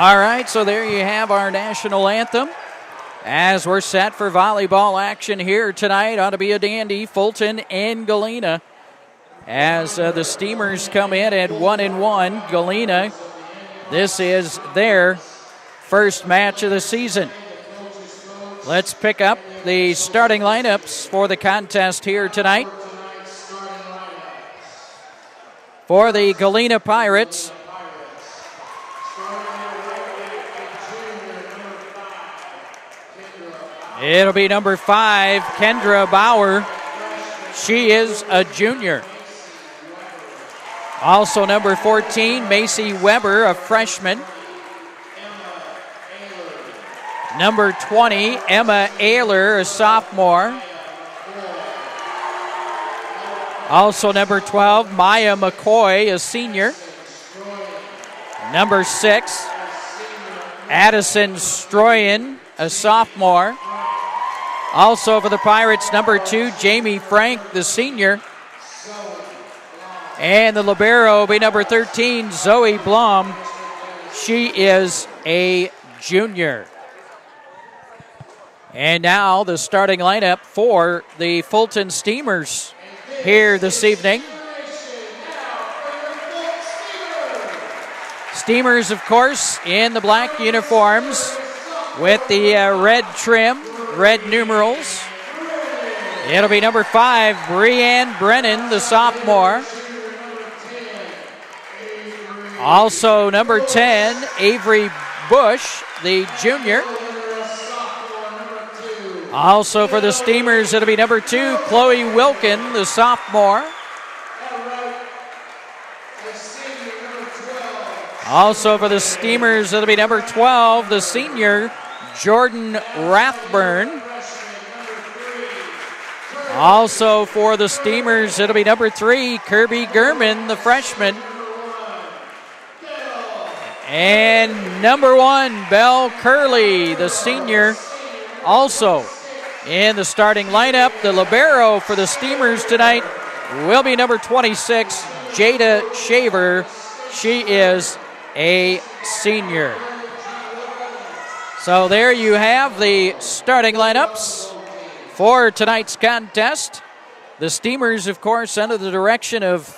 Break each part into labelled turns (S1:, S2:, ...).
S1: All right, so there you have our national anthem. As we're set for volleyball action here tonight, ought to be a dandy. Fulton and Galena. As the Steamers come in at 1-1, Galena, this is their first match of the season. Let's pick up the starting lineups for the contest here tonight. For the Galena Pirates, it'll be number 5, Kendra Bauer. She is a junior. Also number 14, Macy Weber, a freshman. Number 20, Emma Ayler, a sophomore. Also number 12, Maya McCoy, a senior. Number 6, Addison Stroyan, a sophomore. Also for the Pirates, number 2, Jamie Frank, the senior. And the libero will be number 13, Zoe Blum. She is a junior. And now the starting lineup for the Fulton Steamers here this evening. Steamers, of course, in the black uniforms with the red trim, red numerals. It'll be number 5, Breanne Brennan, the sophomore. Also number 10, Avery Bush, the junior. Also for the Steamers, it'll be number 2, Chloe Wilkin, the sophomore. Also for the Steamers, it'll be number 12, the senior, Jordan Rathburn. Also for the Steamers, it'll be number 3, Kirby Gurman, the freshman. And number 1, Belle Curley, the senior, also in the starting lineup. The libero for the Steamers tonight will be number 26, Jada Shaver. She is a senior. So there you have the starting lineups for tonight's contest. The Steamers, of course, under the direction of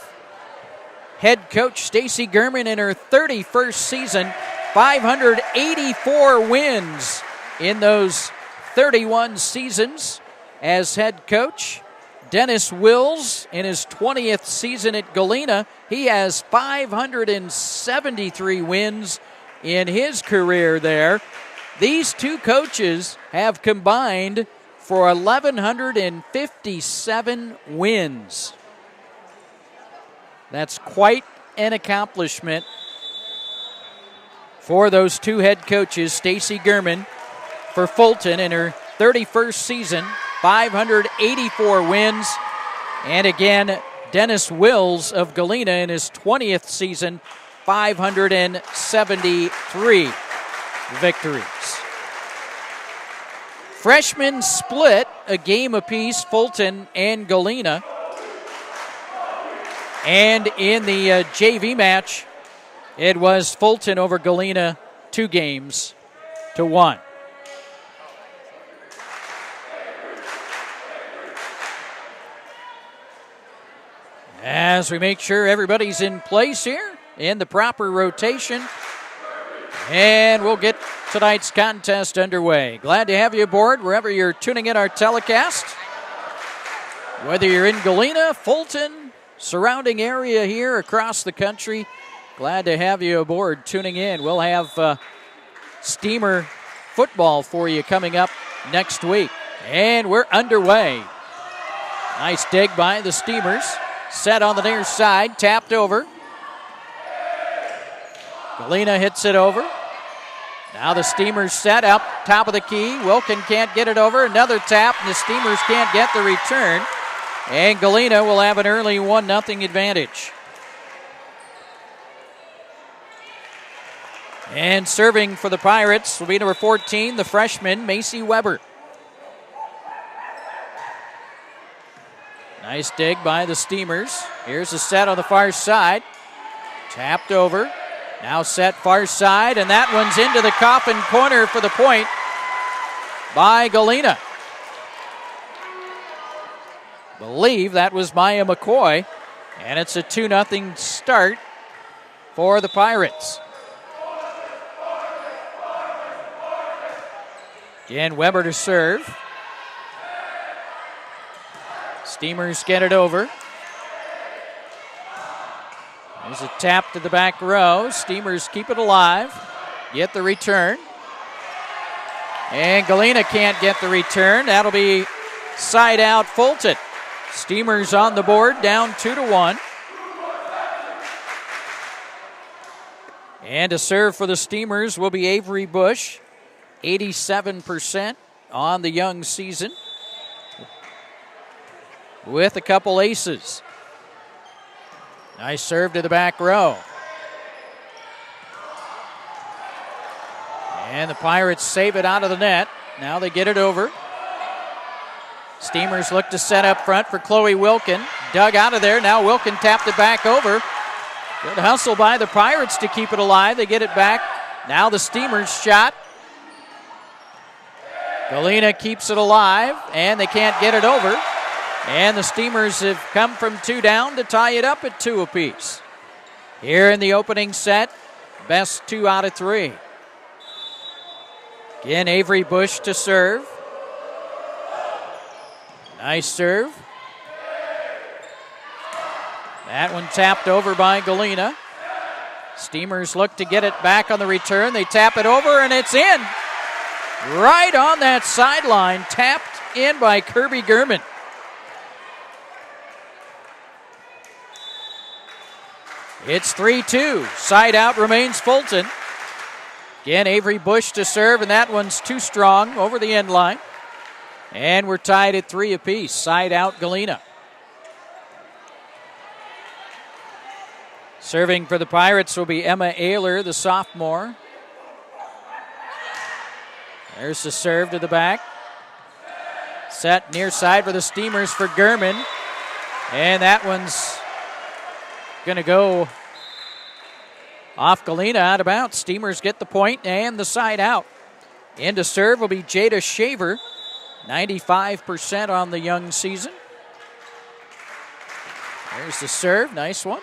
S1: head coach Stacy Gurman in her 31st season, 584 wins in those 31 seasons as head coach. Dennis Wills in his 20th season at Galena, he has 573 wins in his career there. These two coaches have combined for 1,157 wins. That's quite an accomplishment for those two head coaches. Stacy Gurman for Fulton in her 31st season, 584 wins. And again, Dennis Wills of Galena in his 20th season, 573 victories. Freshmen split a game apiece, Fulton and Galena. And in the JV match, it was Fulton over Galena 2-1. As we make sure everybody's in place here in the proper rotation. And we'll get tonight's contest underway. Glad to have you aboard wherever you're tuning in our telecast. Whether you're in Galena, Fulton, surrounding area here across the country, glad to have you aboard tuning in. We'll have Steamer football for you coming up next week. And we're underway. Nice dig by the Steamers. Set on the near side, tapped over. Galena hits it over. Now the Steamers set up, top of the key. Wilkin can't get it over. Another tap, and the Steamers can't get the return. And Galena will have an early 1-0 advantage. And serving for the Pirates will be number 14, the freshman, Macy Weber. Nice dig by the Steamers. Here's the set on the far side. Tapped over. Now set far side, and that one's into the coffin corner for the point by Galena. Believe that was Maya McCoy, and it's a 2-0 start for the Pirates. Again, Weber to serve. Steamers get it over. There's a tap to the back row. Steamers keep it alive. Get the return. And Galena can't get the return. That'll be side out Fulton. Steamers on the board, down 2-1. And to serve for the Steamers will be Avery Bush. 87% on the young season, with a couple aces. Nice serve to the back row. And the Pirates save it out of the net. Now they get it over. Steamers look to set up front for Chloe Wilkin. Dug out of there. Now Wilkin tapped it back over. Good hustle by the Pirates to keep it alive. They get it back. Now the Steamers shot. Galena keeps it alive, and they can't get it over. And the Steamers have come from 2 down to tie it up at 2 apiece. Here in the opening set, best 2 out of 3. Again, Avery Bush to serve. Nice serve. That one tapped over by Galena. Steamers look to get it back on the return. They tap it over, and it's in. Right on that sideline, tapped in by Kirby Gurman. It's 3-2. Side out remains Fulton. Again, Avery Bush to serve, and that one's too strong over the end line. And we're tied at 3 apiece. Side out Galena. Serving for the Pirates will be Emma Ayler, the sophomore. There's the serve to the back. Set near side for the Steamers for Gurman. And that one's going to go off Galena, out of bounds. Steamers get the point and the side out. In to serve will be Jada Shaver. 95% on the young season. There's the serve. Nice one.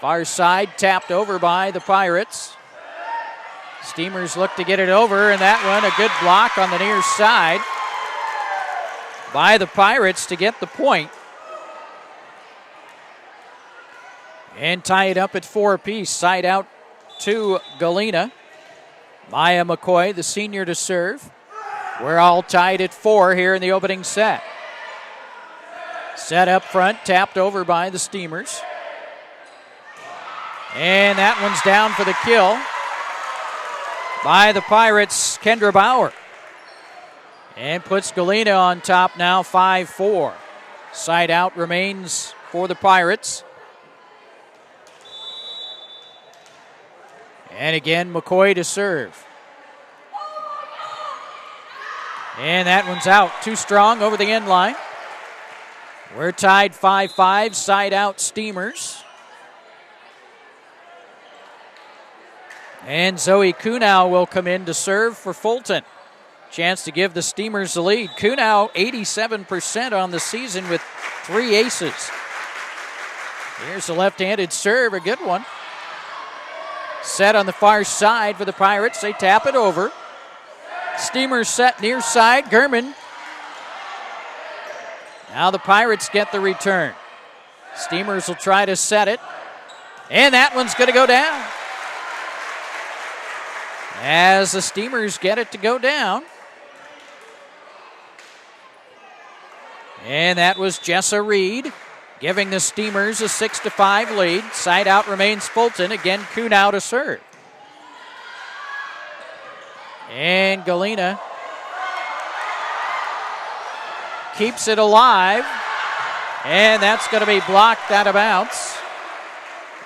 S1: Far side tapped over by the Pirates. Steamers look to get it over, and that one, a good block on the near side by the Pirates to get the point. And tie it up at 4 apiece. Side out to Galena. Maya McCoy, the senior, to serve. We're all tied at 4 here in the opening set. Set up front, tapped over by the Steamers. And that one's down for the kill by the Pirates, Kendra Bauer. And puts Galena on top now, 5-4. Side out remains for the Pirates. And again, McCoy to serve. And that one's out. Too strong over the end line. We're tied 5-5. Side out Steamers. And Zoe Kunau will come in to serve for Fulton. Chance to give the Steamers the lead. Kunau, 87% on the season with 3 aces. Here's the left-handed serve, a good one. Set on the far side for the Pirates. They tap it over. Steamers set near side. Gurman. Now the Pirates get the return. Steamers will try to set it. And that one's going to go down. As the Steamers get it to go down. And that was Jessa Reed, giving the Steamers a 6-5 lead. Side out remains Fulton. Again, Kunau to serve. And Galena keeps it alive. And that's going to be blocked out of bounds.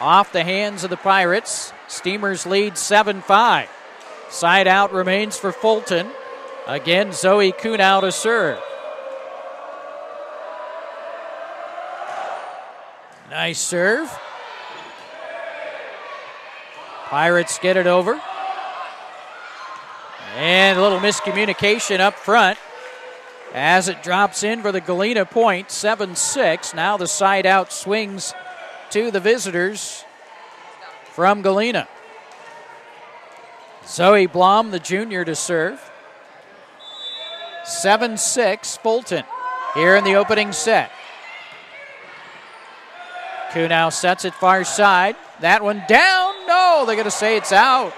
S1: Off the hands of the Pirates. Steamers lead 7-5. Side out remains for Fulton. Again, Zoe Kunau to serve. Nice serve. Pirates get it over. And a little miscommunication up front as it drops in for the Galena point, 7-6. Now the side out swings to the visitors from Galena. Zoe Blom, the junior, to serve. 7-6 Fulton here in the opening set. Koo now sets it far side. That one down. No, they're going to say it's out.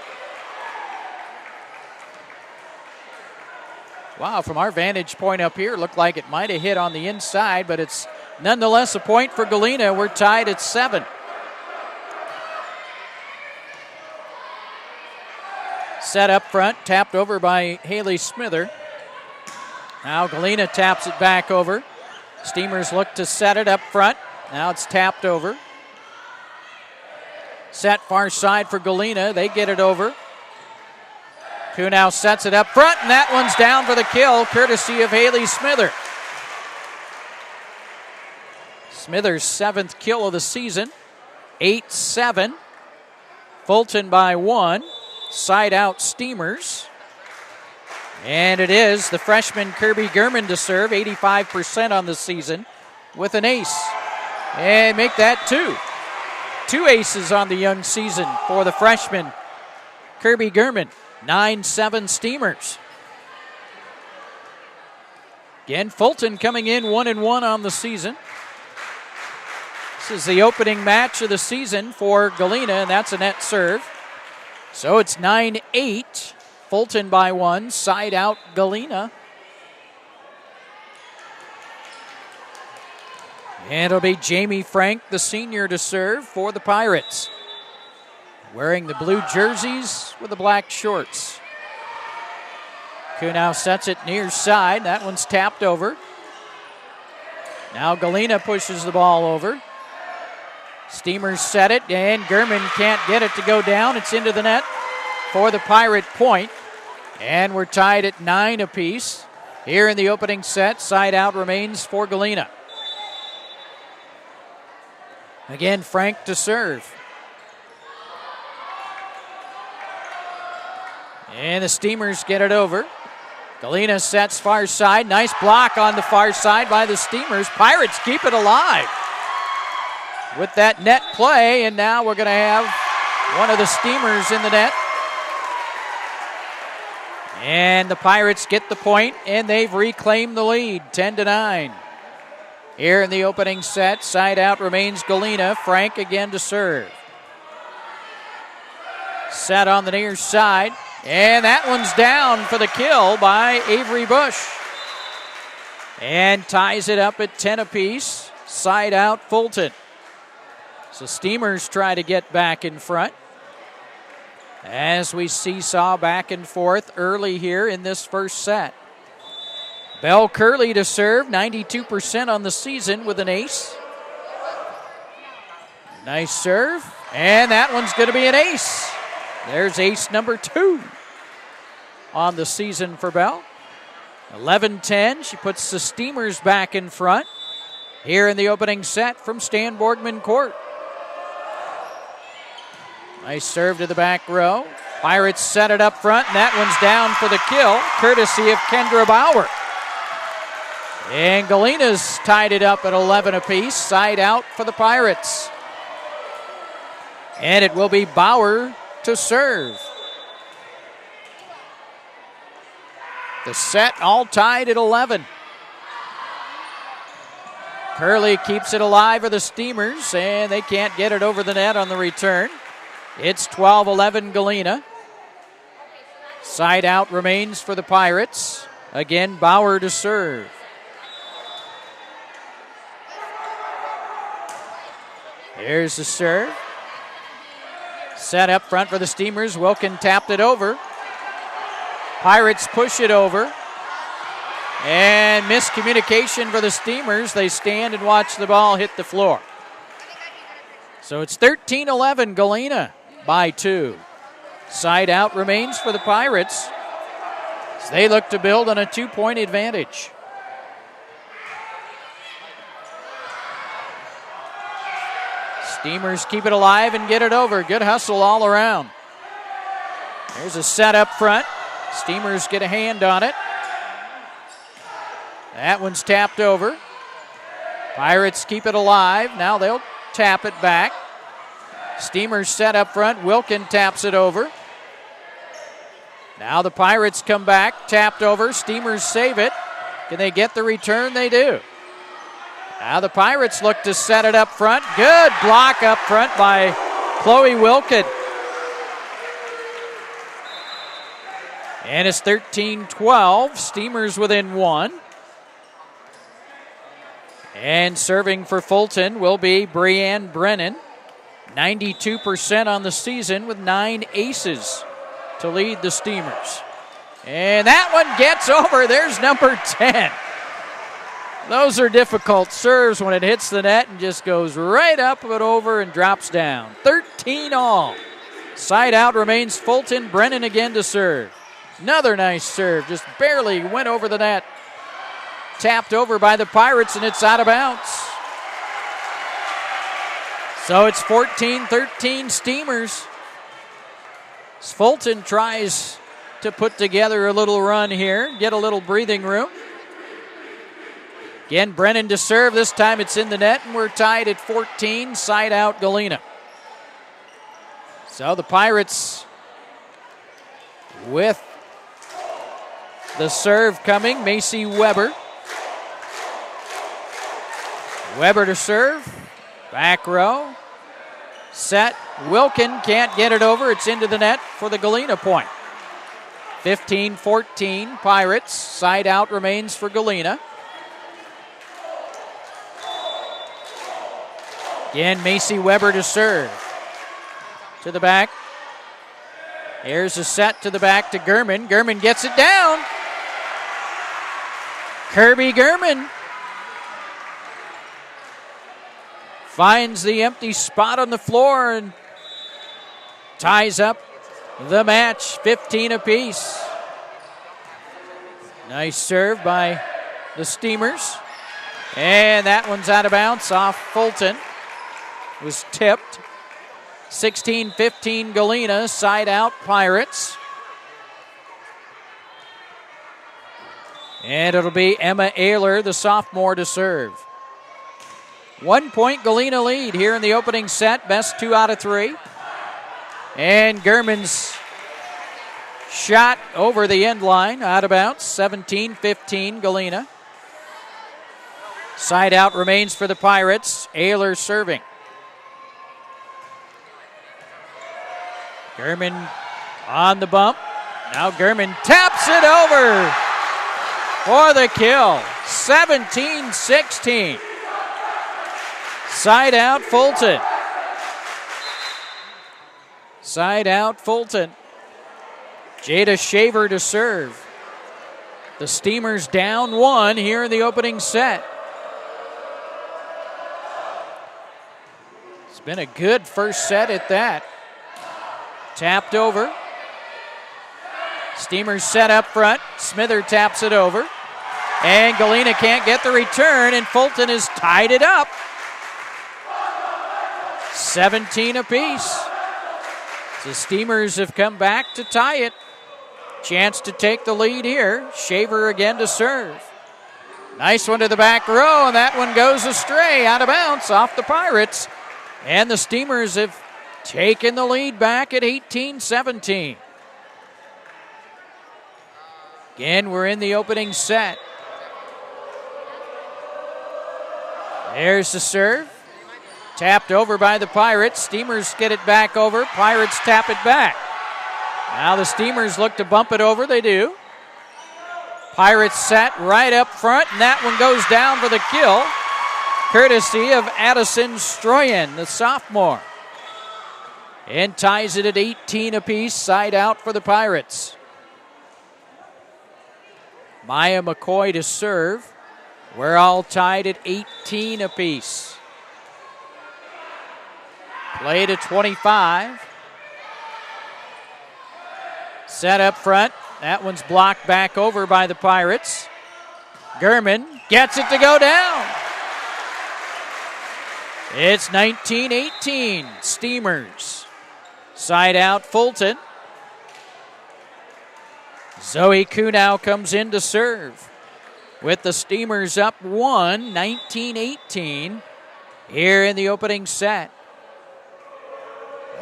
S1: Wow, from our vantage point up here, it looked like it might have hit on the inside, but it's nonetheless a point for Galena. We're tied at 7. Set up front, tapped over by Haley Smither. Now Galena taps it back over. Steamers look to set it up front. Now it's tapped over. Set far side for Galena. They get it over. Koo now sets it up front, and that one's down for the kill, courtesy of Haley Smither. Smither's 7th kill of the season. 8-7. Fulton by 1. Side out Steamers. And it is the freshman Kirby Gurman to serve, 85% on the season, with an ace. And make that 2. 2 aces on the young season for the freshman Kirby Gurman. 9-7 Steamers. Again, Fulton coming in 1-1 on the season. This is the opening match of the season for Galena, and that's a net serve. So it's 9-8. Fulton by 1. Side out Galena. And it'll be Jamie Frank, the senior, to serve for the Pirates. Wearing the blue jerseys with the black shorts. Koo now sets it near side. That one's tapped over. Now Galena pushes the ball over. Steamers set it, and Gurman can't get it to go down. It's into the net for the Pirate point. And we're tied at 9 apiece. Here in the opening set, side out remains for Galena. Again, Frank to serve. And the Steamers get it over. Galena sets far side. Nice block on the far side by the Steamers. Pirates keep it alive with that net play, and now we're going to have one of the Steamers in the net. And the Pirates get the point, and they've reclaimed the lead, 10-9. Here in the opening set, side out remains Galena. Frank again to serve. Set on the near side. And that one's down for the kill by Avery Bush. And ties it up at 10 apiece. Side out Fulton. So Steamers try to get back in front. As we seesaw back and forth early here in this first set. Belle Curley to serve, 92% on the season with an ace. Nice serve. And that one's going to be an ace. There's ace number 2 on the season for Belle. 11-10. She puts the Steamers back in front here in the opening set from Stan Borgman Court. Nice serve to the back row. Pirates set it up front, and that one's down for the kill, courtesy of Kendra Bauer. And Galena's tied it up at 11 apiece. Side out for the Pirates. And it will be Bauer to serve. The set all tied at 11. Curley keeps it alive for the Steamers, and they can't get it over the net on the return. It's 12-11 Galena. Side out remains for the Pirates. Again, Bauer to serve. Here's the serve. Set up front for the Steamers. Wilkin tapped it over. Pirates push it over. And miscommunication for the Steamers. They stand and watch the ball hit the floor. So it's 13-11 Galena by 2. Side out remains for the Pirates as they look to build on a 2-point advantage. Steamers keep it alive and get it over. Good hustle all around. There's a set up front. Steamers get a hand on it. That one's tapped over. Pirates keep it alive. Now they'll tap it back. Steamers set up front. Wilkin taps it over. Now the Pirates come back. Tapped over. Steamers save it. Can they get the return? They do. Now the Pirates look to set it up front. Good block up front by Chloe Wilkin. And it's 13-12. Steamers within one. And serving for Fulton will be Brianne Brennan. 92% on the season with 9 aces to lead the Steamers. And that one gets over. There's number 10. Those are difficult serves when it hits the net and just goes right up and over and drops down. 13 all. Side out remains Fulton. Brennan again to serve. Another nice serve. Just barely went over the net. Tapped over by the Pirates, and it's out of bounds. So it's 14-13 Steamers. As Fulton tries to put together a little run here, get a little breathing room. Again, Brennan to serve. This time it's in the net, and we're tied at 14. Side out Galena. So the Pirates with the serve coming. Macy Weber. Weber to serve. Back row. Set. Wilkin can't get it over. It's into the net for the Galena point. 15-14 Pirates. Side out remains for Galena. Again, Macy Weber to serve. To the back. Here's a set to the back to Gurman. Gurman gets it down. Kirby Gurman finds the empty spot on the floor and ties up the match, 15 apiece. Nice serve by the Steamers. And that one's out of bounds off Fulton. Was tipped. 16-15 Galena, side out Pirates. And it'll be Emma Ayler, the sophomore, to serve. 1 point Galena lead here in the opening set. Best 2 out of 3. And Gurman's shot over the end line, out of bounds. 17-15 Galena. Side out remains for the Pirates. Ayler serving. Gurman on the bump. Now Gurman taps it over for the kill. 17-16. Side out Fulton. Side out Fulton. Jada Shaver to serve. The Steamers down 1 here in the opening set. It's been a good first set at that. Tapped over. Steamers set up front. Smither taps it over. And Galena can't get the return, and Fulton has tied it up. 17 apiece. The Steamers have come back to tie it. Chance to take the lead here. Shaver again to serve. Nice one to the back row, and that one goes astray, out of bounds, off the Pirates. And the Steamers have taken the lead back at 18-17. Again, we're in the opening set. There's the serve. Tapped over by the Pirates. Steamers get it back over. Pirates tap it back. Now the Steamers look to bump it over. They do. Pirates set right up front, and that one goes down for the kill, courtesy of Addison Stroyan, the sophomore. And ties it at 18 apiece, side out for the Pirates. Maya McCoy to serve. We're all tied at 18 apiece. Play to 25. Set up front. That one's blocked back over by the Pirates. Gurman gets it to go down. It's 19-18 Steamers. Side out Fulton. Zoe Kunow comes in to serve with the Steamers up 19-18 here in the opening set.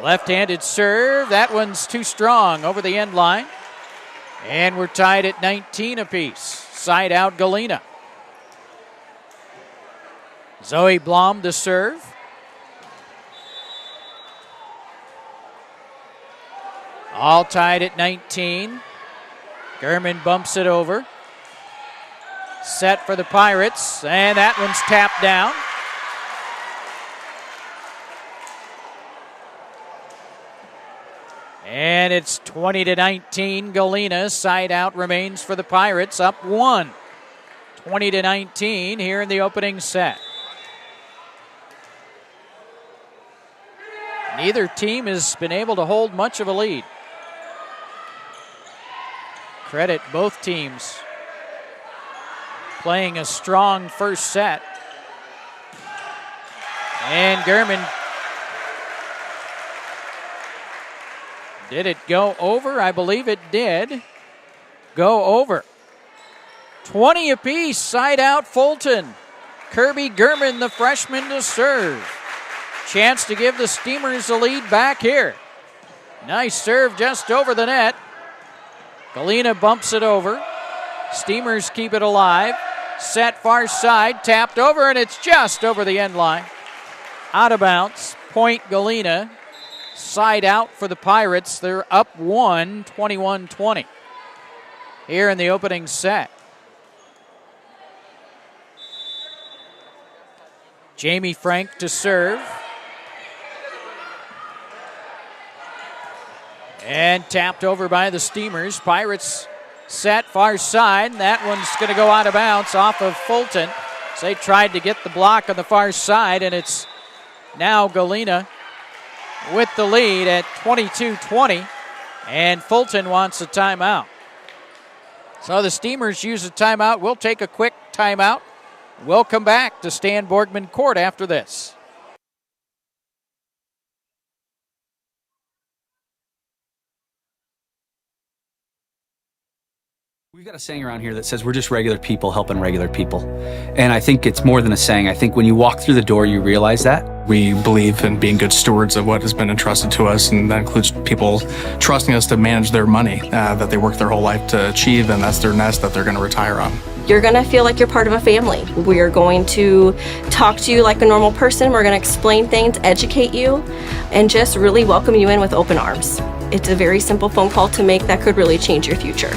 S1: Left-handed serve. That one's too strong over the end line. And we're tied at 19 apiece. Side out Galena. Zoe Blom to serve. All tied at 19. Gurman bumps it over. Set for the Pirates, and that one's tapped down. And it's 20-19. Galena. Side out remains for the Pirates, up 1. 20-19 here in the opening set. Neither team has been able to hold much of a lead. Credit both teams playing a strong first set. And Gurman, did it go over? I believe it did go over. 20 apiece, side out Fulton. Kirby Gurman, the freshman, to serve. Chance to give the Steamers the lead back here. Nice serve just over the net. Galena bumps it over. Steamers keep it alive. Set far side, tapped over, and it's just over the end line. Out of bounds. Point Galena. Side out for the Pirates. They're up 1, 21-20. Here in the opening set. Jamie Frank to serve. And tapped over by the Steamers. Pirates set far side. That one's going to go out of bounds off of Fulton. So they tried to get the block on the far side, and it's now Galena with the lead at 22-20. And Fulton wants a timeout. So the Steamers use a timeout. We'll take a quick timeout. We'll come back to Stan Borgman Court after this.
S2: We've got a saying around here that says we're just regular people helping regular people. And I think it's more than a saying. I think when you walk through the door, you realize that.
S3: We believe in being good stewards of what has been entrusted to us, and that includes people trusting us to manage their money that they work their whole life to achieve, and that's their nest that they're going to retire on.
S4: You're going to feel like you're part of a family. We're going to talk to you like a normal person. We're going to explain things, educate you, and just really welcome you in with open arms. It's a very simple phone call to make that could really change your future.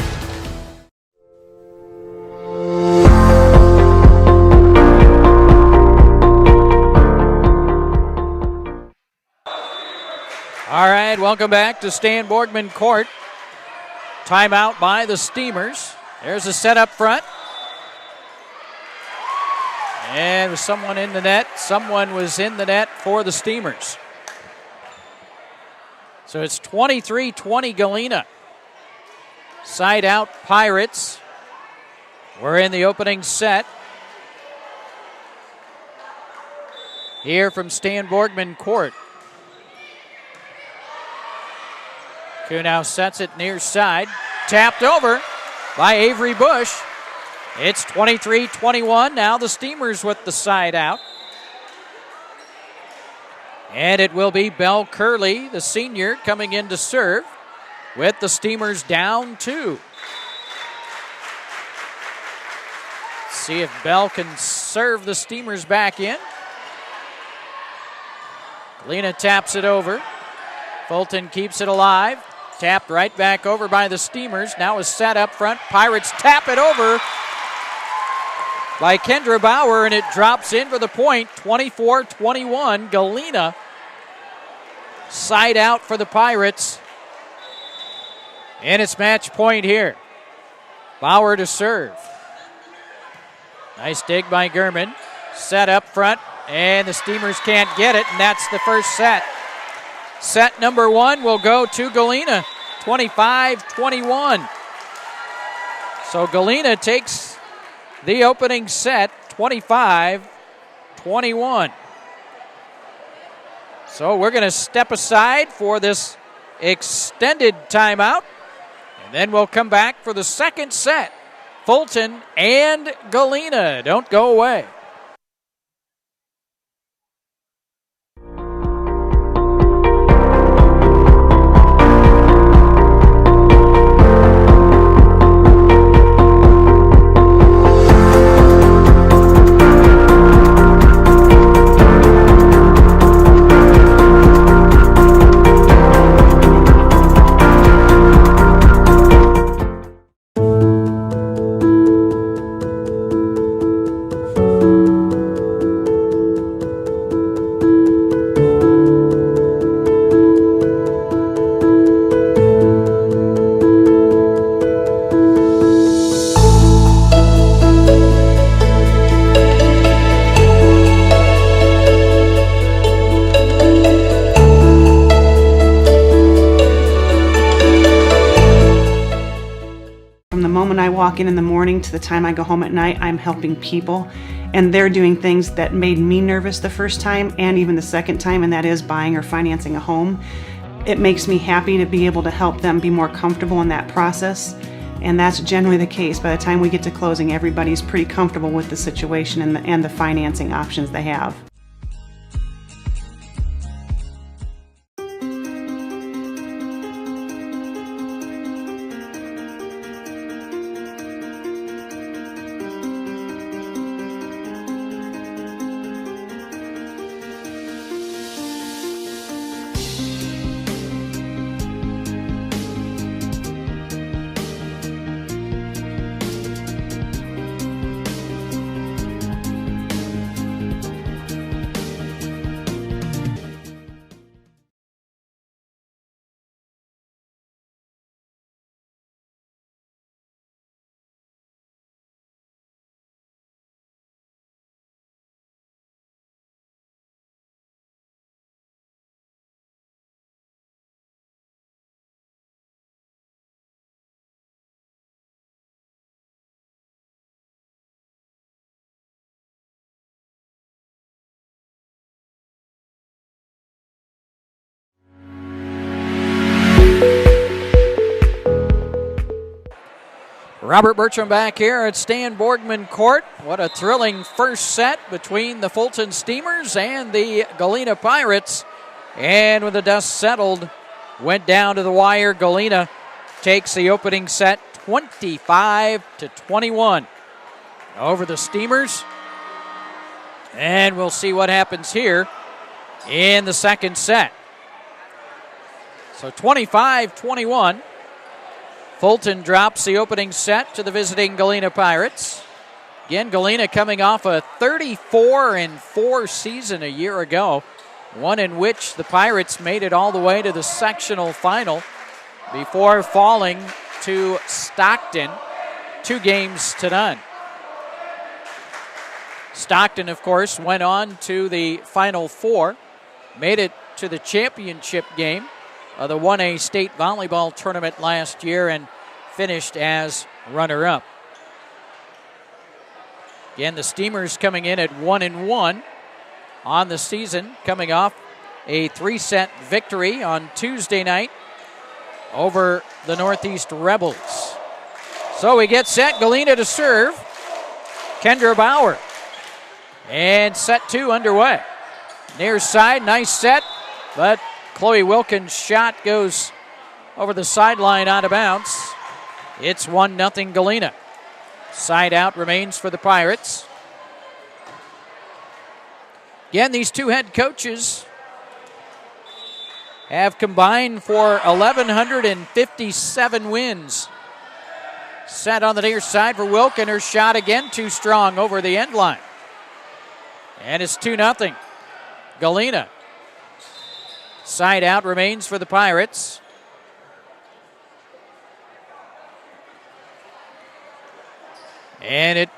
S1: All right, welcome back to Stan Borgman Court. Timeout by the Steamers. There's a set up front. And with someone in the net. Someone was in the net for the Steamers. So it's 23-20 Galena. Side out Pirates. We're in the opening set. Here from Stan Borgman Court. Kunow sets it near side. Tapped over by Avery Bush. It's 23-21. Now the Steamers with the side out. And it will be Belle Curley, the senior, coming in to serve with the Steamers down 2. See if Belle can serve the Steamers back in. Galena taps it over. Fulton keeps it alive. Tapped right back over by the Steamers. Now is set up front. Pirates tap it over by Kendra Bauer, and it drops in for the point. 24-21. Galena side out for the Pirates. And it's match point here. Bauer to serve. Nice dig by Gurman. Set up front, and the Steamers can't get it, and that's the first set. Set number 1 will go to Galena, 25-21. So Galena takes the opening set, 25-21. So we're going to step aside for this extended timeout, and Then we'll come back for the second set. Fulton and Galena. Don't go away.
S5: Walk in the morning to the time I go home at night, I'm helping people, and they're doing things that made me nervous the first time and even the second time, and that is buying or financing a home. It makes me happy to be able to help them be more comfortable in that process, and that's generally the case. By the time we get to closing, everybody's pretty comfortable with the situation and the financing options they have.
S1: Robert Bertram back here at Stan Borgman Court. What a thrilling first set between the Fulton Steamers and the Galena Pirates. And when the dust settled, went down to the wire. Galena takes the opening set 25-21 over the Steamers. And we'll see what happens here in the second set. So 25-21. Fulton drops the opening set to the visiting Galena Pirates. Again, Galena coming off a 34-4 season a year ago, one in which the Pirates made it all the way to the sectional final before falling to Stockton 2-0. Stockton, of course, went on to the Final Four, made it to the championship game of the 1A state volleyball tournament last year and finished as runner-up. Again, the Steamers coming in at 1-1 on the season, coming off a 3-set victory on Tuesday night over the Northeast Rebels. So we get set, Galena to serve. Kendra Bauer. And set 2 underway. Near side, nice set, but Chloe Wilkins' shot goes over the sideline out of bounds. It's 1-0 Galena. Side out remains for the Pirates. Again, these two head coaches have combined for 1,157 wins. Set on the near side for Wilkins. Her shot again too strong over the end line. And it's 2-0 Galena. Side out remains for the Pirates. And it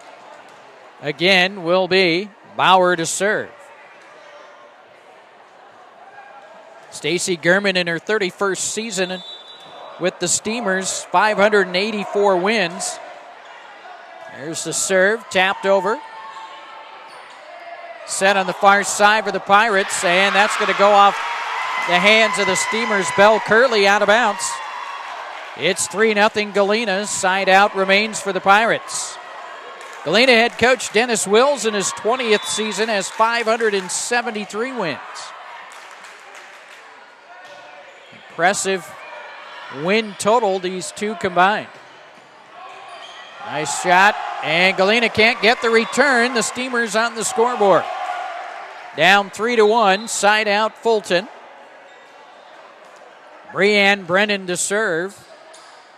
S1: again will be Bauer to serve. Stacy Gurman in her 31st season with the Steamers, 584 wins. There's the serve, tapped over. Set on the far side for the Pirates, and that's going to go off the hands of the Steamers. Belle Curley out of bounds. It's 3-0 Galena. Side out remains for the Pirates. Galena head coach Dennis Wills in his 20th season has 573 wins. Impressive win total, these two combined. Nice shot, and Galena can't get the return. The Steamers on the scoreboard. Down 3-1, side out Fulton. Breanne Brennan to serve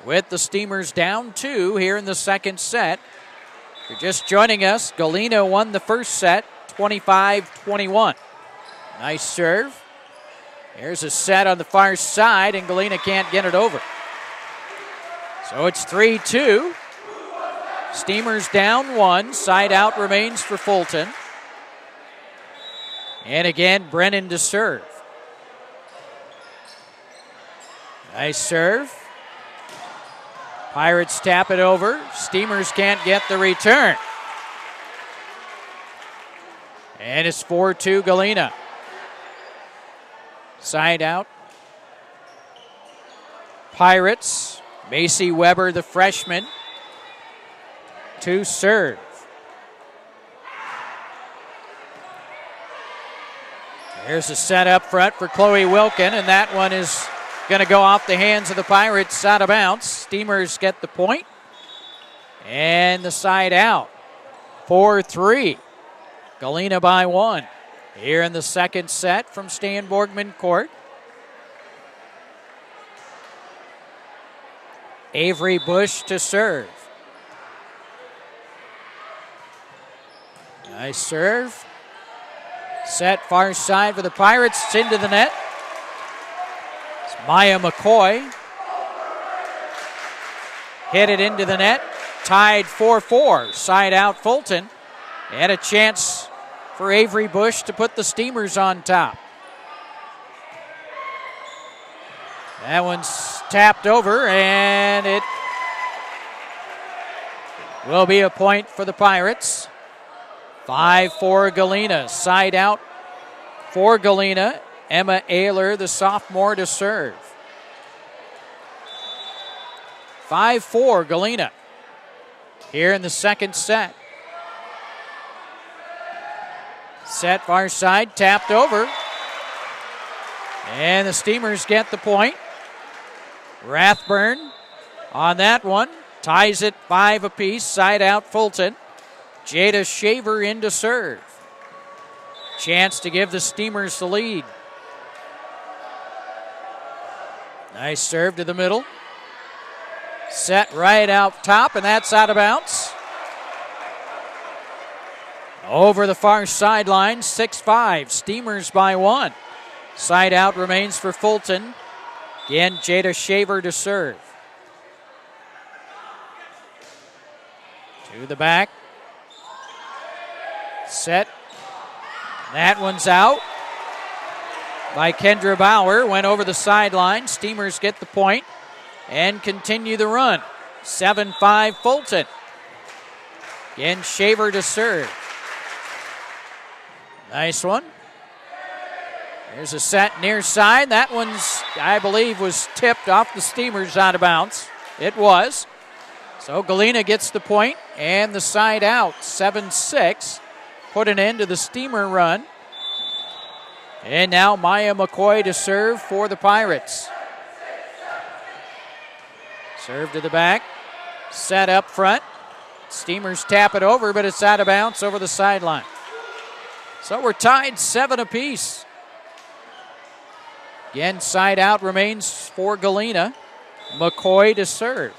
S1: with the Steamers down 2 here in the second set. If you're just joining us, Galena won the first set 25-21. Nice serve. Here's a set on the far side, and Galena can't get it over. So it's 3-2. Steamers down 1. Side out remains for Fulton. And again, Brennan to serve. Nice serve. Pirates tap it over. Steamers can't get the return. And it's 4-2 Galena. Side out. Pirates. Macy Weber, the freshman, to serve. Here's a set up front for Chloe Wilkin, and that one is going to go off the hands of the Pirates out of bounds. Steamers get the point. And the side out. 4-3. Galena by 1. Here in the second set from Stan Borgman Court. Avery Bush to serve. Nice serve. Set far side for the Pirates. It's into the net. It's Maya McCoy. Hit it into the net. Tied 4-4. Side out Fulton. And a chance for Avery Bush to put the Steamers on top. That one's tapped over, and it will be a point for the Pirates. 5-4 Galena. Side out for Galena. Emma Ayler, the sophomore, to serve. 5-4 Galena. Here in the second set. Set far side, tapped over. And the Steamers get the point. Rathburn on that one. Ties it 5 apiece. Side out Fulton. Jada Shaver in to serve. Chance to give the Steamers the lead. Nice serve to the middle. Set right out top, and that's out of bounds. Over the far sideline, 6-5. Steamers by 1. Side out remains for Fulton. Again, Jada Shaver to serve. To the back. Set. That one's out by Kendra Bauer. Went over the sideline. Steamers get the point and continue the run. 7-5 Fulton. Again, Shaver to serve. Nice one. There's a set near side. That one's, I believe, was tipped off the Steamers out of bounds. It was. So Galena gets the point and the side out. 7-6. Put an end to the Steamer run. And now Maya McCoy to serve for the Pirates. Serve to the back. Set up front. Steamers tap it over, but it's out of bounds over the sideline. So we're tied 7 apiece. Again, side out remains for Galena. McCoy to serve.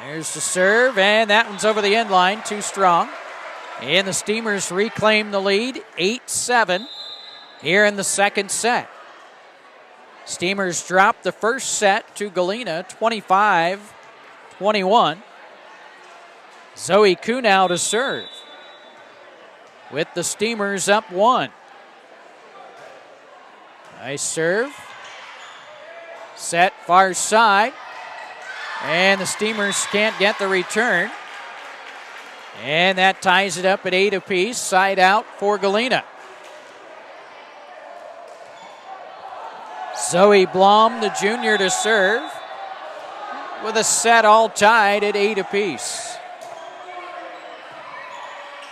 S1: There's the serve, and that one's over the end line, too strong. And the Steamers reclaim the lead, 8-7 here in the second set. Steamers drop the first set to Galena, 25-21. Zoe Kunow to serve with the Steamers up 1. Nice serve. Set far side. And the Steamers can't get the return. And that ties it up at 8 apiece. Side out for Galena. Zoe Blom, the junior, to serve, with a set all tied at 8 apiece.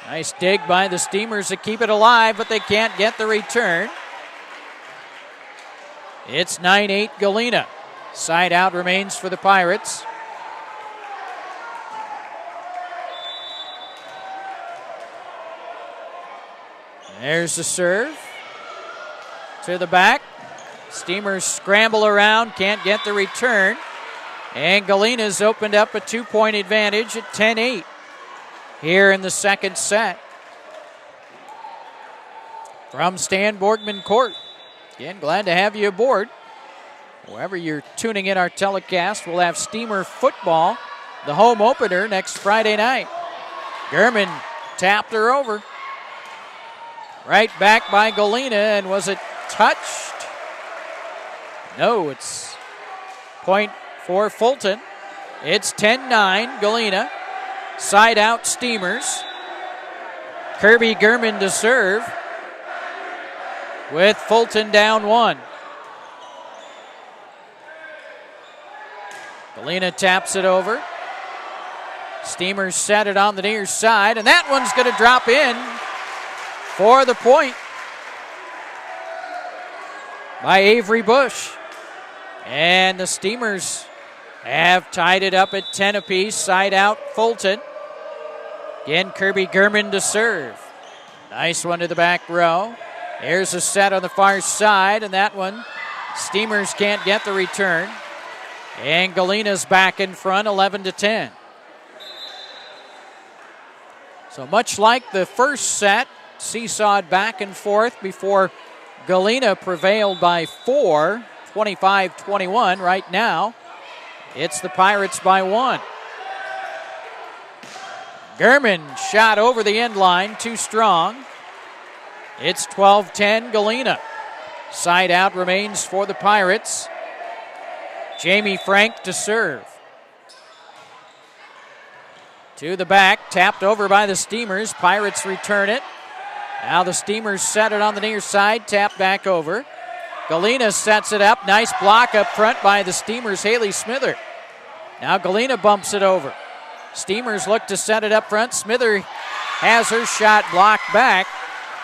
S1: Nice dig by the Steamers to keep it alive, but they can't get the return. It's 9-8 Galena. Side out remains for the Pirates. There's the serve. To the back. Steamers scramble around, can't get the return. And Galena's opened up a 2-point advantage at 10-8 here in the second set. From Stan Borgman Court. Again, glad to have you aboard. Wherever you're tuning in our telecast, we'll have Steamer football, the home opener, next Friday night. Gurman tapped her over. Right back by Galena, and was it touched? No, it's point for Fulton. It's 10-9 Galena. Side out Steamers. Kirby Gurman to serve, with Fulton down 1. Galena taps it over. Steamers set it on the near side, and that one's going to drop in for the point by Avery Bush. And the Steamers have tied it up at 10 apiece. Side out Fulton. Again, Kirby Gurman to serve. Nice one to the back row. There's a set on the far side, and that one, Steamers can't get the return. And Galena's back in front, 11-10. So much like the first set, seesawed back and forth before Galena prevailed by 4, 25-21. Right now, it's the Pirates by 1. Gurman shot over the end line, too strong. It's 12-10 Galena. Side out remains for the Pirates. Jamie Frank to serve. To the back, tapped over by the Steamers. Pirates return it. Now the Steamers set it on the near side, tap back over. Galena sets it up. Nice block up front by the Steamers, Haley Smither. Now Galena bumps it over. Steamers look to set it up front. Smither has her shot blocked back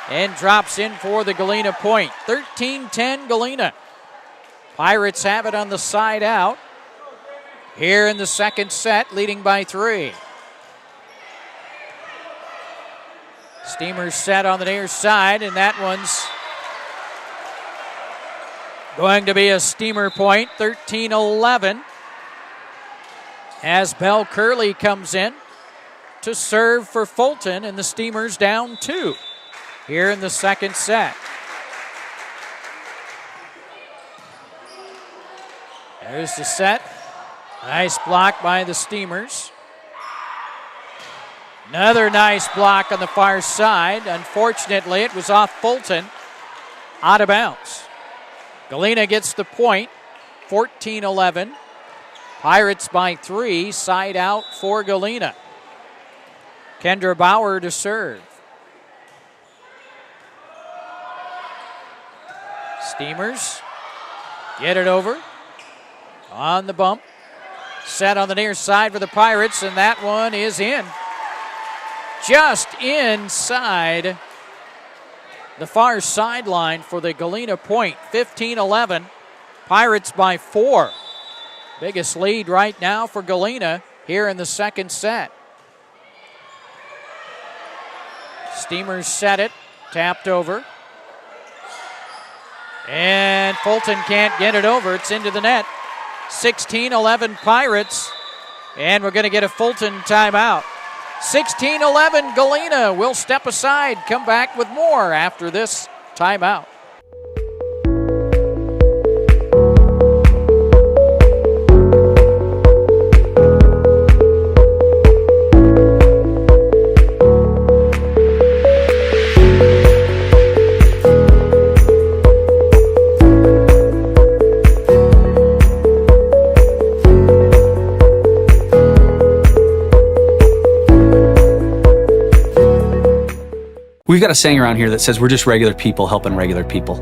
S1: and drops in for the Galena point. 13-10 Galena. Pirates have it on the side out here in the second set, leading by 3. Steamers set on the near side, and that one's going to be a Steamer point, 13-11. As Belle Curley comes in to serve for Fulton, and the Steamers down 2 here in the second set. There's the set. Nice block by the Steamers. Another nice block on the far side. Unfortunately, it was off Fulton, out of bounds. Galena gets the point, 14-11. Pirates by 3, side out for Galena. Kendra Bauer to serve. Steamers get it over on the bump. Set on the near side for the Pirates, and that one is in. Just inside the far sideline for the Galena point, 15-11. Pirates by 4. Biggest lead right now for Galena here in the second set. Steamers set it, tapped over. And Fulton can't get it over. It's into the net. 16-11 Pirates. And we're going to get a Fulton timeout. 16-11 Galena will step aside, come back with more after this timeout.
S2: We've got a saying around here that says we're just regular people helping regular people.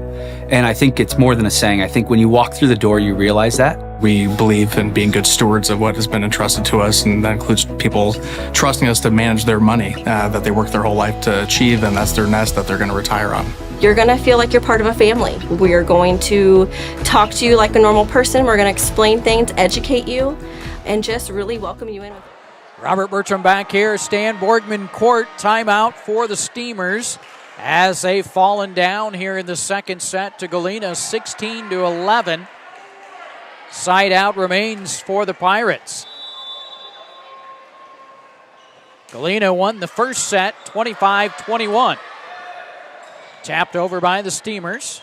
S2: And I think it's more than a saying. I think when you walk through the door, you realize that.
S3: We believe in being good stewards of what has been entrusted to us, and that includes people trusting us to manage their money that they work their whole life to achieve, and that's their nest that they're going to retire on.
S4: You're going to feel like you're part of a family. We are going to talk to you like a normal person. We're going to explain things, educate you, and just really welcome you in.
S1: Robert Bertram back here. Stan Borgman court. Timeout for the Steamers as they've fallen down here in the second set to Galena, 16-11. Side out remains for the Pirates. Galena won the first set, 25-21. Tapped over by the Steamers.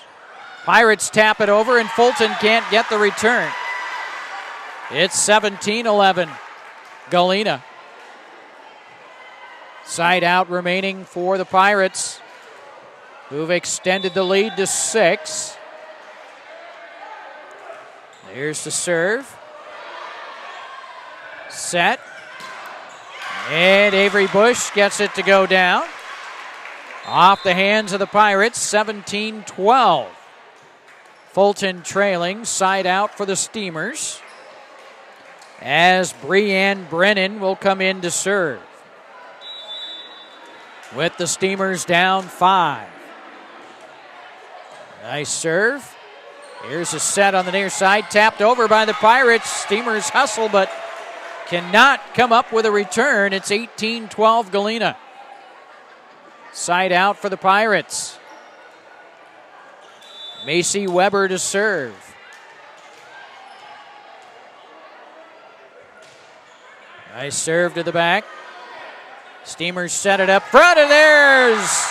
S1: Pirates tap it over, and Fulton can't get the return. It's 17-11. Galena. Side out remaining for the Pirates, who've extended the lead to 6. There's the serve. Set. And Avery Bush gets it to go down. Off the hands of the Pirates, 17-12. Fulton trailing, side out for the Steamers, as Breanne Brennan will come in to serve. With the Steamers down 5. Nice serve. Here's a set on the near side, tapped over by the Pirates. Steamers hustle, but cannot come up with a return. It's 18-12 Galena. Side out for the Pirates. Macy Weber to serve. Nice serve to the back. Steamers set it up front, and there's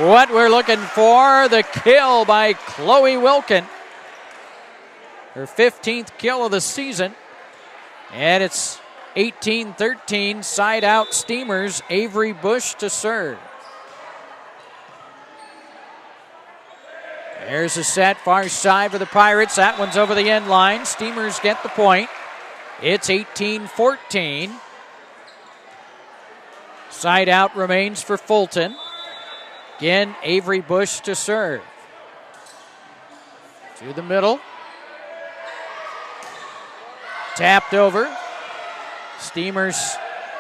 S1: what we're looking for. The kill by Chloe Wilkin. Her 15th kill of the season. And it's 18-13, side out Steamers. Avery Bush to serve. There's a set, far side for the Pirates. That one's over the end line. Steamers get the point. It's 18-14. Side out remains for Fulton. Again, Avery Bush to serve. To the middle. Tapped over. Steamers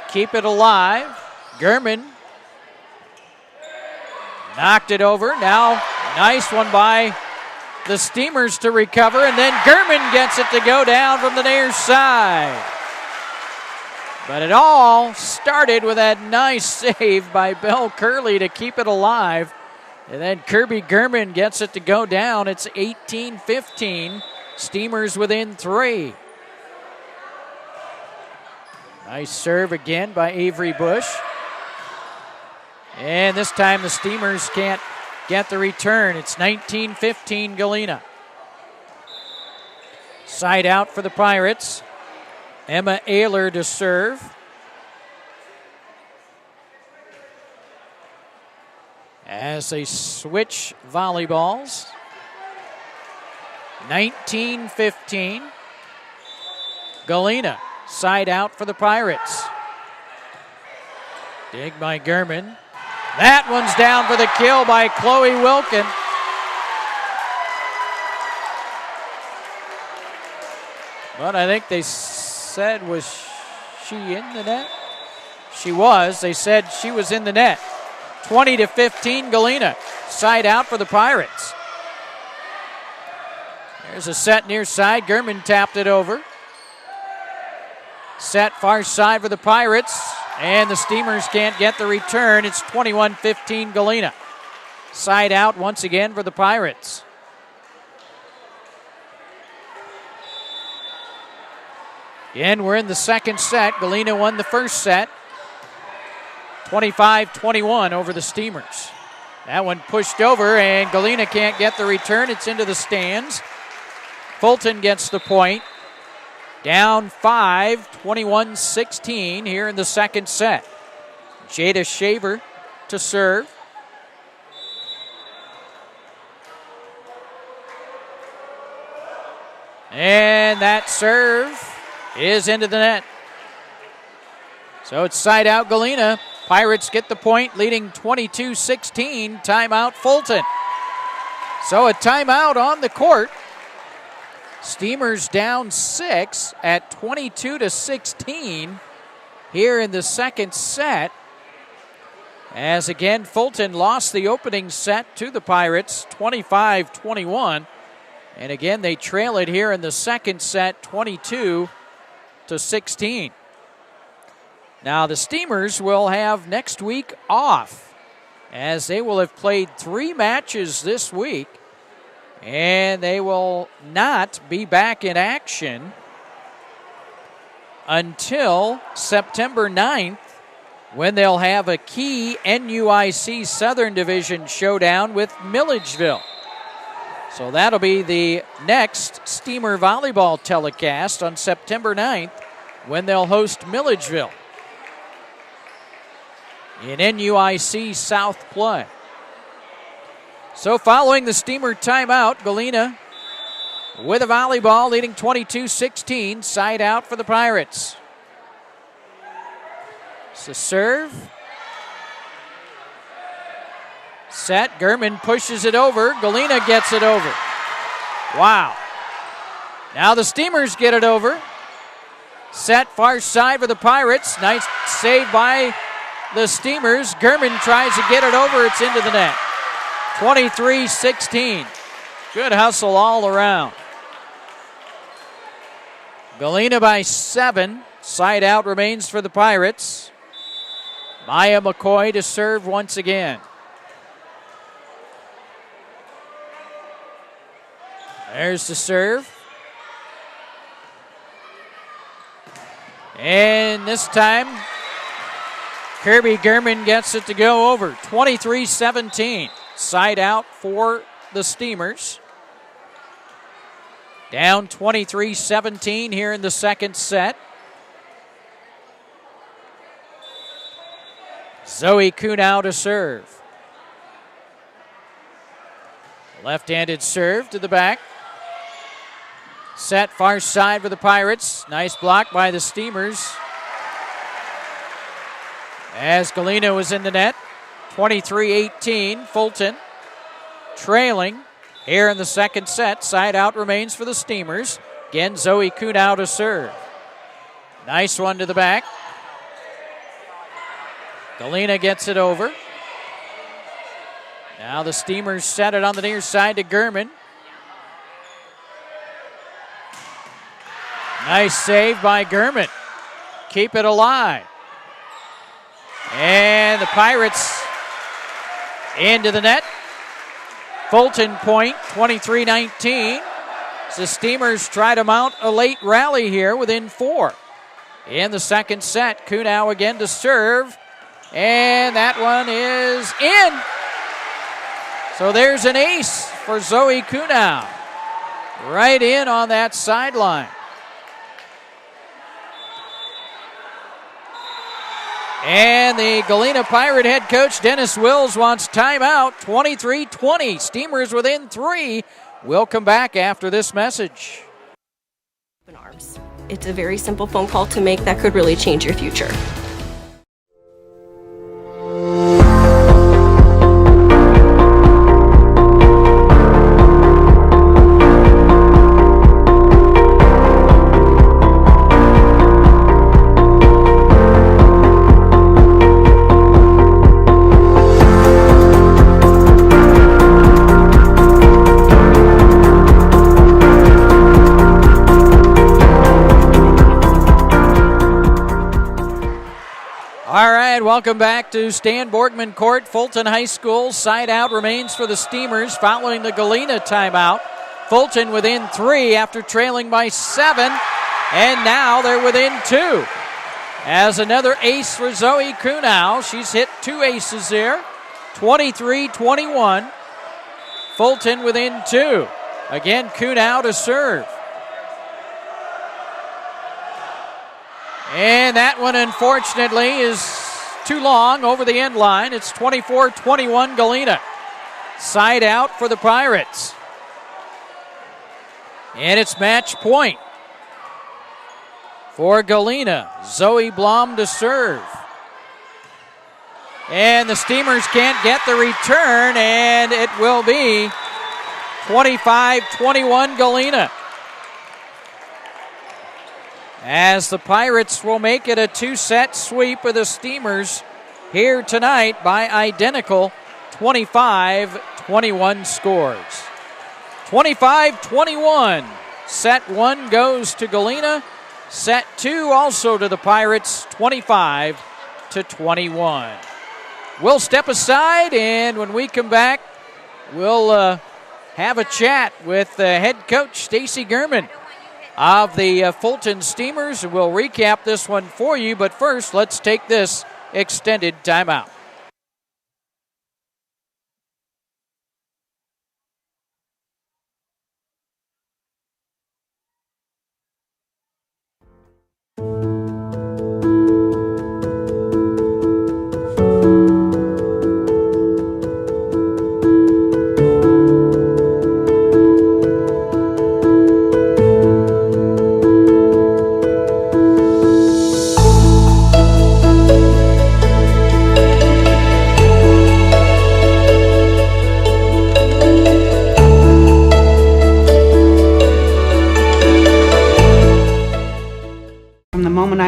S1: keep it alive. Gurman knocked it over. Now, nice one by the Steamers to recover, and then Gurman gets it to go down from the near side. But it all started with that nice save by Belle Curley to keep it alive. And then Kirby Gurman gets it to go down. It's 18-15. Steamers within 3. Nice serve again by Avery Bush. And this time the Steamers can't get the return. It's 19-15 Galena. Side out for the Pirates. Emma Ayler to serve. As they switch volleyballs. 19-15. Galena, side out for the Pirates. Dig by Gurman. That one's down for the kill by Chloe Wilkin. But I think they said, was she in the net? She was. They said she was in the net. 20-15 Galena. Side out for the Pirates. There's a set near side. Gurman tapped it over. Set far side for the Pirates. And the Steamers can't get the return. It's 21-15 Galena. Side out once again for the Pirates. Again, we're in the second set. Galena won the first set. 25-21 over the Steamers. That one pushed over, and Galena can't get the return. It's into the stands. Fulton gets the point. Down 5, 21-16 here in the second set. Jada Shaver to serve. And that serve is into the net. So it's side out Galena. Pirates get the point, leading 22-16. Timeout, Fulton. So a timeout on the court. Steamers down 6 at 22-16 here in the second set. As again, Fulton lost the opening set to the Pirates, 25-21. And again, they trail it here in the second set, 22-16. Now the Steamers will have next week off, as they will have played 3 matches this week, and they will not be back in action until September 9th, when they'll have a key NUIC Southern Division showdown with Milledgeville. So that'll be the next Steamer volleyball telecast on September 9th, when they'll host Milledgeville in NUIC South play. So following the Steamer timeout, Galena with a volleyball, leading 22-16. Side out for the Pirates. It's a serve. Set. Gurman pushes it over. Galena gets it over. Wow. Now the Steamers get it over. Set far side for the Pirates. Nice save by the Steamers. Gurman tries to get it over. It's into the net. 23-16. Good hustle all around. Galena by 7. Side out remains for the Pirates. Maya McCoy to serve once again. There's the serve. And this time, Kirby Gurman gets it to go over. 23-17. Side out for the Steamers. Down 23-17 here in the second set. Zoe Kunau to serve. Left-handed serve to the back. Set far side for the Pirates. Nice block by the Steamers. As Galena was in the net. 23-18, Fulton trailing here in the second set. Side out remains for the Steamers. Again, Zoe Kunau to serve. Nice one to the back. Galena gets it over. Now the Steamers set it on the near side to Gurman. Nice save by Gurman. Keep it alive. And the Pirates into the net. Fulton point, 23-19. The Steamers try to mount a late rally here within 4. In the second set, Kunau again to serve. And that one is in. So there's an ace for Zoe Kunau. Right in on that sideline. And the Galena Pirate head coach, Dennis Wills, wants timeout. 23-20. Steamers within 3. We'll come back after this message.
S4: Open arms. It's a very simple phone call to make that could really change your future.
S1: Welcome back to Stan Borgman Court. Fulton High School. Side out remains for the Steamers following the Galena timeout. Fulton within 3 after trailing by 7. And now they're within 2. As another ace for Zoe Kunau. She's hit 2 aces there. 23-21. Fulton within 2. Again, Kunau to serve. And that one, unfortunately, is too long over the end line. It's 24-21 Galena. Side out for the Pirates. And it's match point for Galena. Zoe Blom to serve. And the Steamers can't get the return, and it will be 25-21 Galena. As the Pirates will make it a two-set sweep of the Steamers here tonight by identical 25-21 scores. 25-21. Set 1 goes to Galena. Set 2 also to the Pirates, 25-21. We'll step aside, and when we come back, we'll have a chat with head coach Stacy Gurman of the Fulton Steamers. We'll recap this one for you, but first, let's take this extended timeout.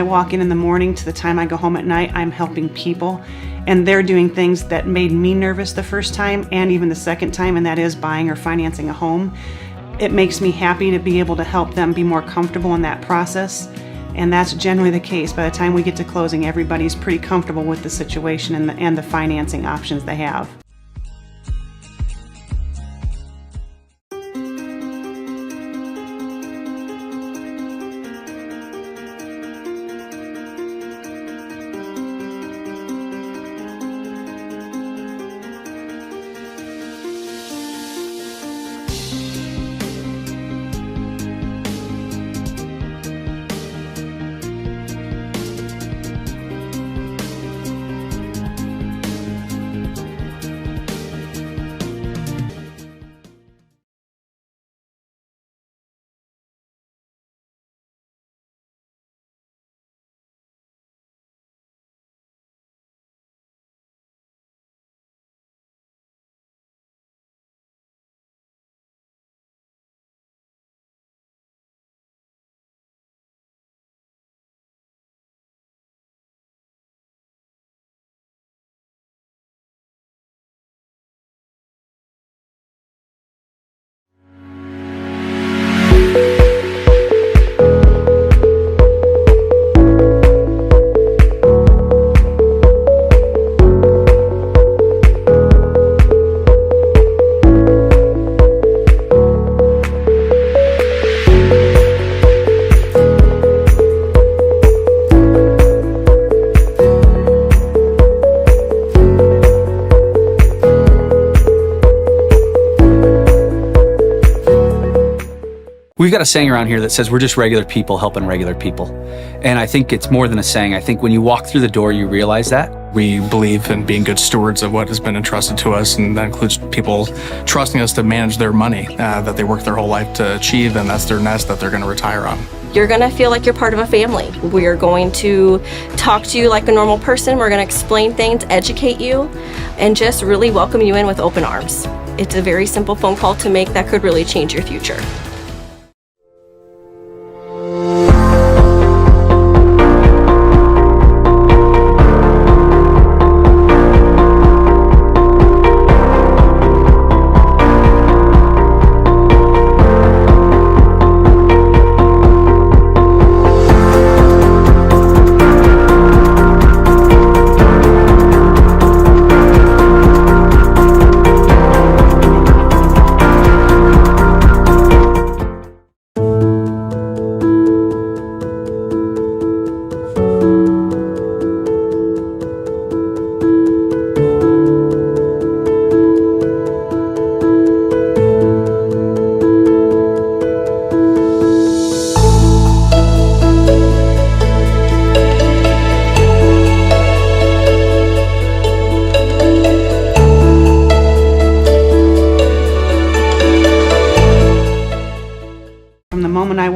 S5: Walk in the morning to the time I go home at night, I'm helping people, and they're doing things that made me nervous the first time and even the second time, and that is buying or financing a home. It makes me happy to be able to help them be more comfortable in that process, and that's generally the case. By the time we get to closing, everybody's pretty comfortable with the situation and the financing options they have.
S2: We've got a saying around here that says we're just regular people helping regular people. And I think it's more than a saying. I think when you walk through the door, you realize that.
S3: We believe in being good stewards of what has been entrusted to us, and that includes people trusting us to manage their money that they work their whole life to achieve, and that's their nest that they're going to retire on.
S4: You're going to feel like you're part of a family. We're going to talk to you like a normal person. We're going to explain things, educate you, and just really welcome you in with open arms. It's a very simple phone call to make that could really change your future.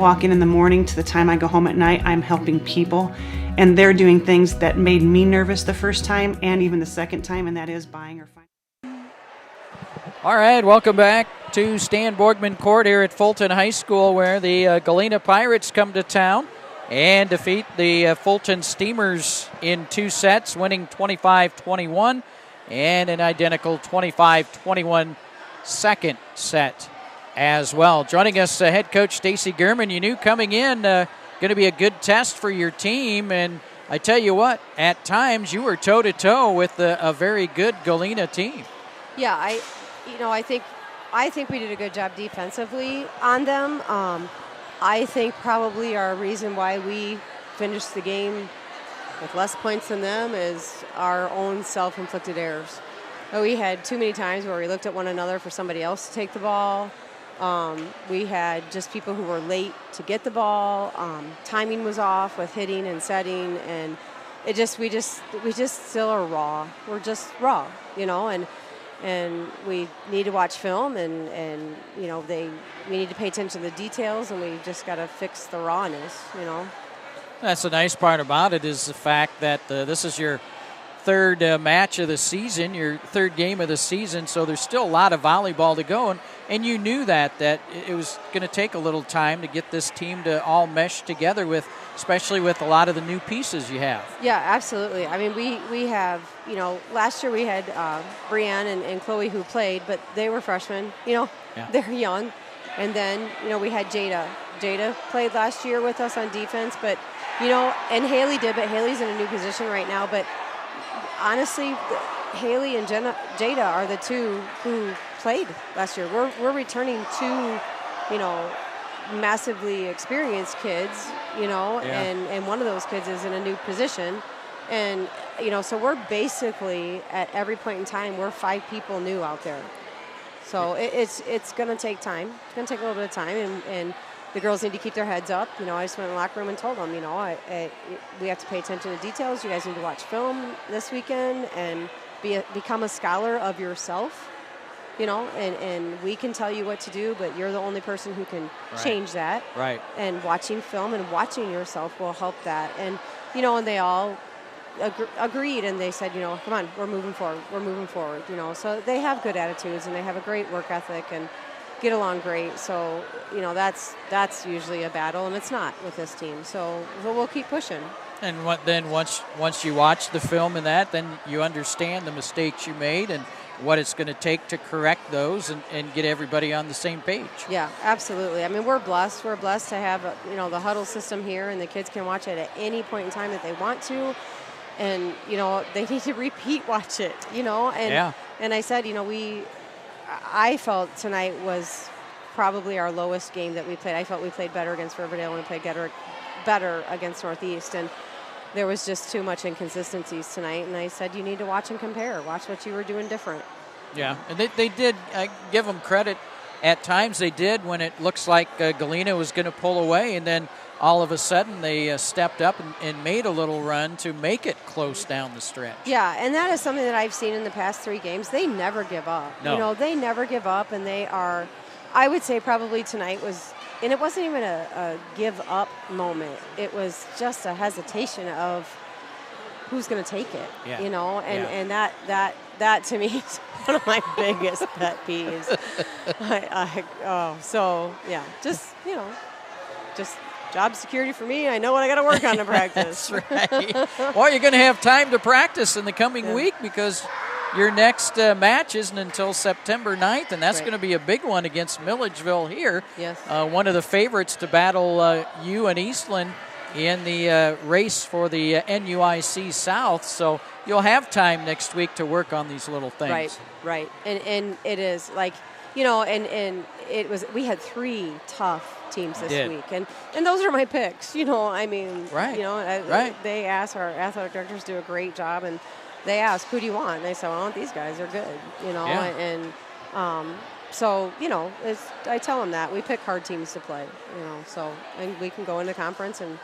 S5: walk in the morning to the time I go home at night, I'm helping people. And they're doing things that made me nervous the first time and even the second time, and that is buying or financing.
S1: All right, welcome back to Stan Borgman Court here at Fulton High School, where the Galena Pirates come to town and defeat the Fulton Steamers in 2 sets, winning 25-21 and an identical 25-21 second set as well. Joining us, head coach Stacy Gurman. You knew coming in going to be a good test for your team, and I tell you what, at times you were toe-to-toe with a very good Galena team.
S6: Yeah, I think we did a good job defensively on them. I think probably our reason why we finished the game with less points than them is our own self-inflicted errors. We had too many times where we looked at one another for somebody else to take the ball. We had just people who were late to get the ball. Timing was off with hitting and setting, and we just still are raw. We're just raw, and we need to watch film, and we need to pay attention to the details, and we just got to fix the rawness.
S1: That's the nice part about it, is the fact that this is your third match of the season, your third game of the season, so there's still a lot of volleyball to go, and you knew that it was going to take a little time to get this team to all mesh together, especially with a lot of the new pieces you have.
S6: Yeah, absolutely. I mean, we have, last year we had Brianne and Chloe who played, but they were freshmen, They're young. And then, we had Jada. Jada played last year with us on defense, but, and Haley did, but Haley's in a new position right now. But honestly, Haley and Jada are the two who played last year. We're returning two, massively experienced kids, and one of those kids is in a new position. And, so we're basically at every point in time, we're 5 people new out there. So it's going to take time. It's going to take a little bit of time, and the girls need to keep their heads up. I just went in the locker room and told them, we have to pay attention to details. You guys need to watch film this weekend and become a scholar of yourself, and we can tell you what to do, but you're the only person who can change that. Right. And watching film and watching yourself will help that. And, and they all agreed, and they said, come on, we're moving forward, so they have good attitudes, and they have a great work ethic and get along great. So, that's usually a battle, and it's not with this team. So we'll keep pushing. And
S1: then once you watch the film and that, then you understand the mistakes you made and what it's going to take to correct those and get everybody on the same page.
S6: Yeah, absolutely. I mean, we're blessed. We're blessed to have, the huddle system here, and the kids can watch it at any point in time that they want to. And, they need to repeat watch it, And I said, I felt tonight was probably our lowest game that we played. I felt we played better against Riverdale and we played better against Northeast. And there was just too much inconsistencies tonight. And I said, you need to watch and compare. Watch what you were doing different.
S1: Yeah, and they did. I give them credit. At times they did when it looks like Galena was going to pull away, and then all of a sudden they stepped up and made a little run to make it close down the stretch.
S6: Yeah, and that is something that I've seen in the past 3 games. They never give up.
S1: No.
S6: They never give up, and they are, I would say probably tonight was, and it wasn't even a give up moment. It was just a hesitation of who's going to take it, and that to me is one of my biggest pet peeves. Just job security for me. I know what I got to work on to practice.
S1: That's right. Well, you're going to have time to practice in the coming week, because your next match isn't until September 9th, and that's going to be a big one against Milledgeville here.
S6: Yes.
S1: One of the favorites to battle you and Eastland in the race for the NUIC South. So you'll have time next week to work on these little things.
S6: Right. And it is like, and it was, we had 3 tough teams this week. And those are my picks, They asked, our athletic directors do a great job, and they asked, who do you want? And they said, well, these guys are good, So, I tell them that. We pick hard teams to play, and we can go into conference and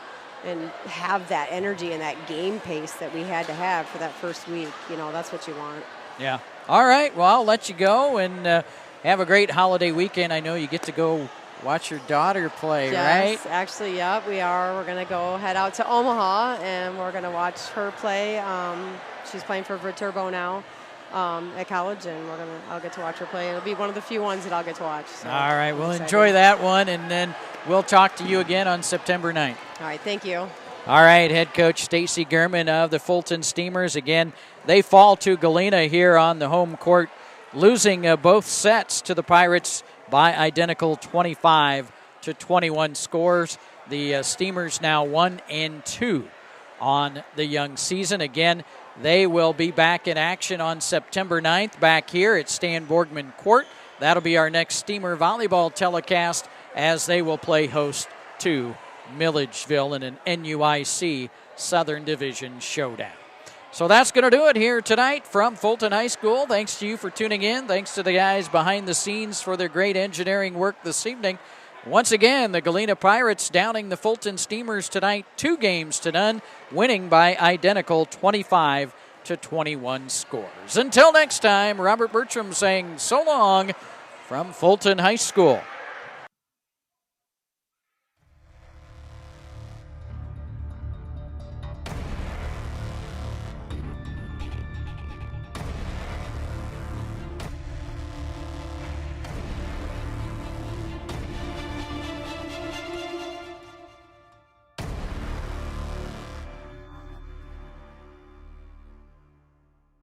S6: have that energy and that game pace that we had to have for that first week. That's what you want.
S1: Yeah. All right. Well, I'll let you go and have a great holiday weekend. I know you get to go watch your daughter play,
S6: Yes,
S1: right?
S6: actually, yep, we are. We're going to head out to Omaha, and we're going to watch her play. She's playing for Viterbo now at college, and I'll get to watch her play. It'll be one of the few ones that I'll get to watch. So
S1: All right, we'll
S6: excited.
S1: enjoy that one, and then we'll talk to you again on September 9th.
S6: All right, thank you.
S1: All right, head coach Stacy Gurman of the Fulton Steamers. Again, they fall to Galena here on the home court, losing both sets to the Pirates by identical 25-21 scores. The Steamers now 1-2 on the young season. Again, they will be back in action on September 9th back here at Stan Borgman Court. That'll be our next Steamer volleyball telecast as they will play host to Milledgeville in an NUIC Southern Division showdown. So that's going to do it here tonight from Fulton High School. Thanks to you for tuning in. Thanks to the guys behind the scenes for their great engineering work this evening. Once again, the Galena Pirates downing the Fulton Steamers tonight 2-0, winning by identical 25-21 scores. Until next time, Robert Bertram saying so long from Fulton High School.